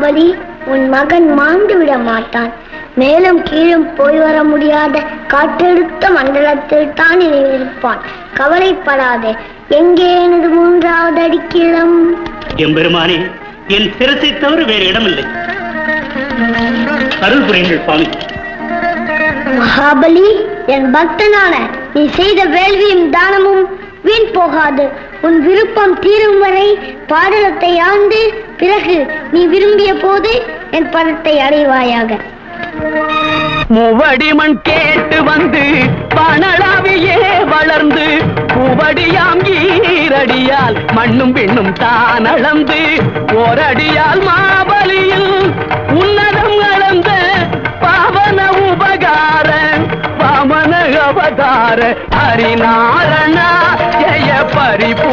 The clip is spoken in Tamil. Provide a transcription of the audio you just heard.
மகாபலி, உன் மகன் மாண்டு விட மாட்டான். மேலும் கீழும் போய் வர முடியாத காற்றெடுத்த மண்டலத்தில் தான் இருப்பான். கவலைப்படாதே. எங்கே எனது மூன்றாவது அடிக்கிலம்? எம்பெருமானே, என் சிரசை தவிர வேறு இடமில்லை. அருள் புரியுங்கள் சுவாமி. மகாபலி, என் பக்தனான நீ செய்த வேள்வியும் தானமும் வீண் போகாது. உன் விருப்பம் தீரும் வரை பாடலத்தை ஆண்டு பிறகு நீ விரும்பிய போது என் பதத்தை அடைவாயாக. மூவடி மண் கேட்டு வந்து பணளாவியே வளர்ந்து பூவடியாம் ஈரடியால் மண்ணும் பெண்ணும் தான் அளந்து ஓரடியால் மாபலியில் உன்னதம் அளந்த பாவன உபகார வாமன அவதார ஹரிநாரணா ஜெய பரிபூரண